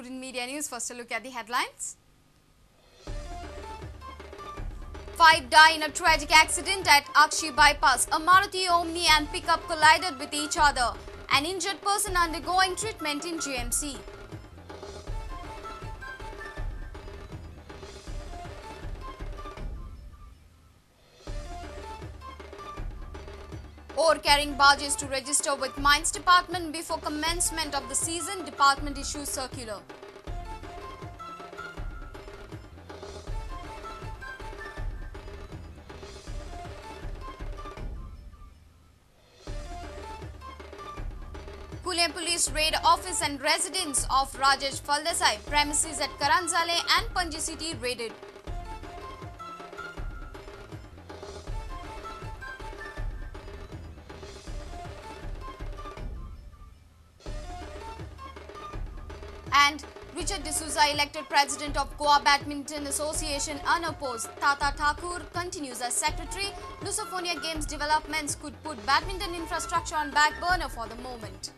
Prudent Media News. First a look at the headlines. 5 die in a tragic accident at Agxi bypass. A Maruti, Omni and pickup collided with each other. An injured person undergoing treatment in GMC. Ore carrying barges to register with Mines Department before commencement of the season. Department issues circular. Pune police raid office and residence of Rajesh Faldesai. Premises at Karanzale and Panji city raided. And Richard D'Souza elected president of Goa Badminton Association unopposed. Tata Thakur continues as secretary. Lusophobia Games developments could put badminton infrastructure on back burner for the moment.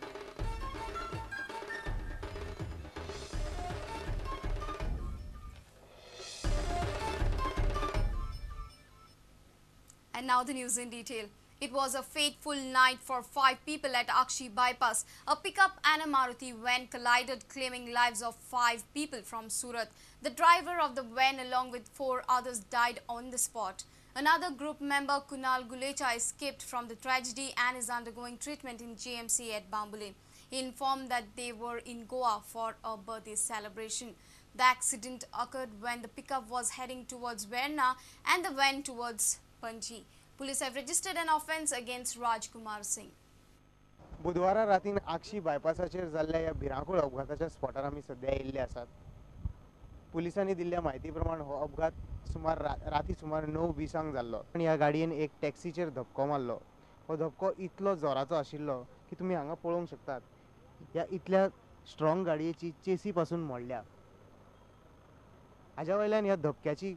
And now the news in detail. It was a fateful night for 5 people at Agxi bypass. A pickup and a Maruti van collided, claiming lives of 5 people from Surat. The driver of the van along with 4 others died on the spot. Another group member, Kunal Gulecha, escaped from the tragedy and is undergoing treatment in GMC at Bambule. He informed that they were in Goa for a birthday celebration. The accident occurred when the pickup was heading towards Verna and the van towards Panji. Police have registered an offence against Rajkumar Singh. बुधवारा रातीन आगशी बायपासाचेर जाल्ल्या ह्या भिरांकूळ अपघाताच्या स्पॉटार आमी सध्या येयल्ले आसात. पुलिसांनी दिल्ल्या म्हायती प्रमाण हो अपघात राती सुमार 9:20 जाल्लो. ह्या गाडयेन एक टॅक्सीचेर धपको मारलो. हो धपको इतलो जोराचो आशिल्लो की तुमी हांगा पळोवंक शकतात. ह्या इतल्या स्ट्रॉंग गाडयेची चेसी पासून मोडल्या. हाज्या वयल्यान ह्या धपक्याची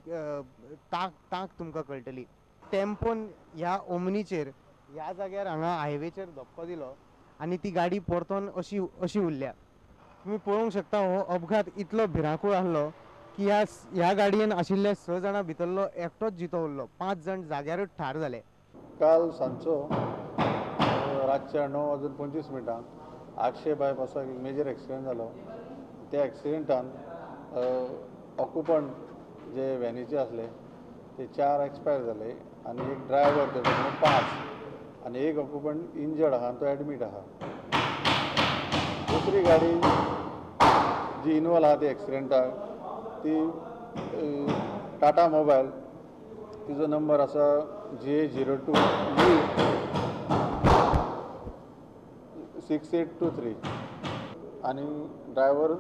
तांक तुमकां कळटली. टेम्पोन ह्या ओमनीचेर ह्या जाग्यार हांगा हायवेचेर धपको दिलो आनी ती गाडी परतोन अशी उरल्या. तुम्ही पळोवंक शकता हो अपघात इतलो भिरांकूळ आसलो की ह्या गाडयेन आशिल्ले 6 जाणां भितरलो एकटोच जितो उरलो. 5 जाण जाग्यारच ठार जाले. काल सांजचो रातच्या 9:25 आगशे बायपासाक एक मेजर एक्सिडेंट जालो. त्या एक्सिडेंटान ऑक्युपंट जे व्हॅनीचे आसले ते 4 एक्सपायर जाले आनी एक ड्रायव्हर तेजो 5 आनी एक ऑक्युपंट इंजर्ड आहा तो एडमीट आहा. दुसरी गाडी जी इनवॉल्व आहा त्या एक्सिडेंटाक ती टाटा मोबायल, तिजो नंबर आसा GA02 6823 आनी ड्रायव्हर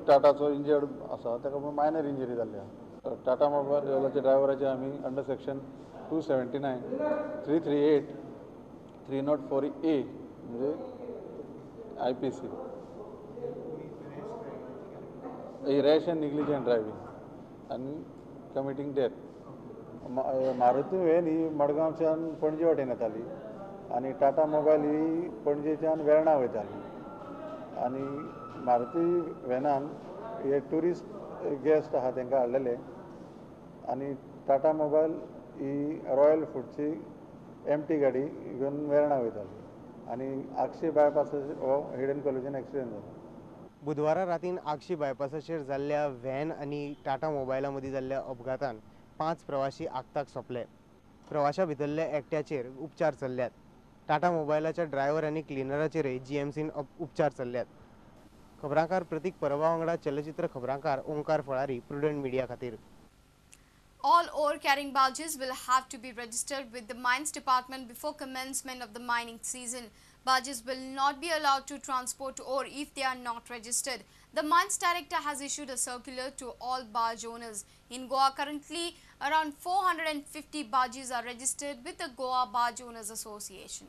टाटाचो इंजर्ड आसा, ताका मायनर इंजरी जाल्ली आहा. टाटा मोबायलाच्या ड्रायव्हराचे आमी अंडर सेक्शन 279, 338, 304A म्हणजे IPC रॅश एंड निग्लिजंट ड्रायव्हिंग आनी कमिटींग डेथ. मारुती व्हॅन ही मडगांवच्यान पणजे वाटेन येताली आनी टाटा मोबायल ही पणजेच्यान वेर्णा वयताली. आनी मारुती व्हॅनान हे ट्युरिस्ट गेस्ट आहा तांकां हाडलेले आनी टाटा मोबायल ही रॉयल फूडची एमटी गाडी घेवन वेर्णा वयताली आनी आगशी बायपासाचेर हो हिडन कॉलेजीन एक्सिडेंट जालो. बुधवारा रातीन आगशी बायपासाचेर जाल्ल्या व्हॅन आनी टाटा मोबायला मदीं जाल्ल्या अपघातान 5 प्रवाशी आगताक सोंपले. प्रवाशा भितरल्या एकट्याचेर उपचार चल्ल्यात. टाटा मोबायलाच्या ड्रायव्हर आनी क्लिनराचेरय GMCन उपचार चल्ल्यात. खबरांकार प्रतीक परवा वांगडा चलचित्र खबरांकार ओंकार फळारी, प्रुडंट मीडिया खातीर. All ore carrying barges will have to be registered with the Mines Department before commencement of the mining season. Barges will not be allowed to transport ore if they are not registered. The Mines Director has issued a circular to all barge owners. In Goa, currently around 450 barges are registered with the Goa Barge Owners Association.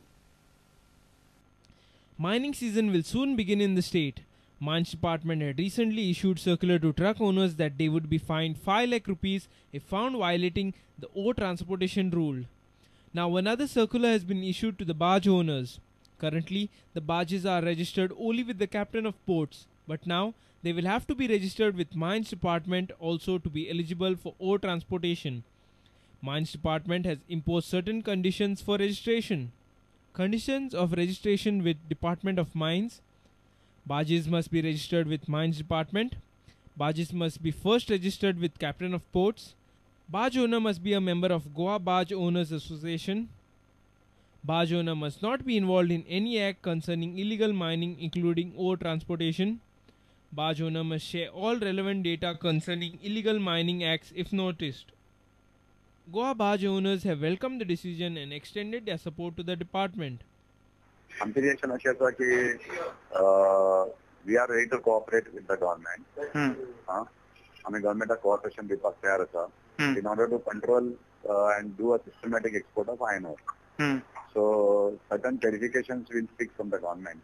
Mining season will soon begin in the state. Mines Department had recently issued circular to truck owners that they would be fined 5 lakh rupees if found violating the ore transportation rule. Now another circular has been issued to the barge owners. Currently, the barges are registered only with the captain of ports, but now They will have to be registered with Mines Department also to be eligible for ore transportation. Mines Department has imposed certain conditions for registration. Conditions of registration with Department of Mines. Barges must be registered with Mines Department. Barges must be first registered with Captain of Ports. Barge owner must be a member of Goa Barge Owners Association. Barge owner must not be involved in any act concerning illegal mining including ore transportation. Barge owner must share all relevant data concerning illegal mining acts if noticed. Goa barge owners have welcomed the decision and extended their support to the department. आमची reaction अशी आसा की we are ready to cooperate with the government आम्ही गव्हर्नमेंटाक cooperation दिवपाक तयार आसा in order to control and do a systematic export of iron ore so certain clarifications will speak from the government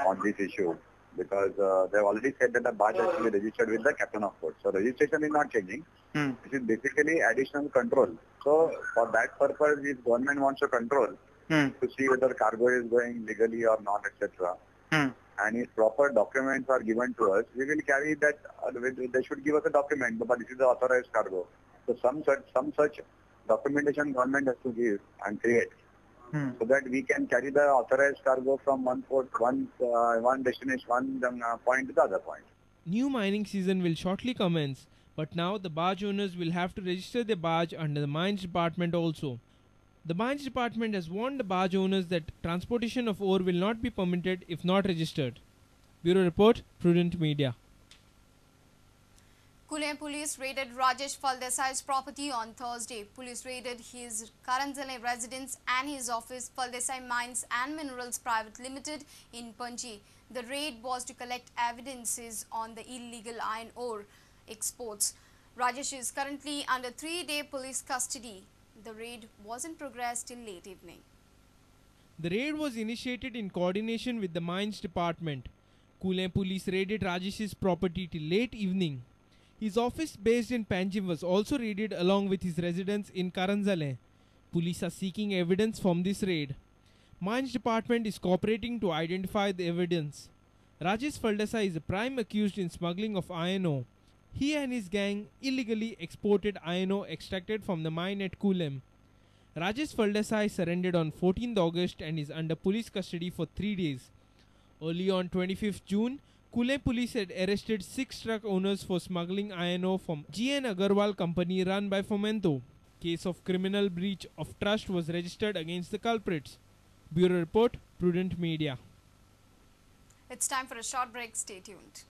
on this issue because they have already said that the barge has to be registered with the captain of port. So registration is not changing. This is basically additional control. So for that purpose, if government wants to control to see whether cargo is going legally or not, etc. And if proper documents are given to us, we will carry that. They should give us a document, but this is the authorized cargo. So some such documentation government has to give and create. So that we can carry the authorized cargo from one port, one destination, one point to the other point. New mining season will shortly commence, but now the barge owners will have to register their barge under the Mines Department also. The Mines Department has warned the barge owners that transportation of ore will not be permitted if not registered. Bureau Report, Prudent Media. Kulem police raided Rajesh Faldesai's property on Thursday. Police raided his Karanzale residence and his office, Faldesai Mines and Minerals Private Limited in Panji. The raid was to collect evidences on the illegal iron ore exports. Rajesh is currently under 3-day police custody. The raid was in progress till late evening. The raid was initiated in coordination with the Mines Department. Kulem police raided Rajesh's property till late evening. His office based in Panjim was also raided along with his residence in Karanzale. Police are seeking evidence from this raid. Mines Department is cooperating to identify the evidence. Rajesh Faldesai is a prime accused in smuggling of iron ore. He and his gang illegally exported iron ore extracted from the mine at Kulem. Rajesh Faldesai surrendered on 14th August and is under police custody for 3 days. Early on 25th June, Kulem police had arrested 6 truck owners for smuggling iron ore from G.N. Agarwal company run by Fomento. Case of criminal breach of trust was registered against the culprits. Bureau Report, Prudent Media. It's time for a short break. Stay tuned.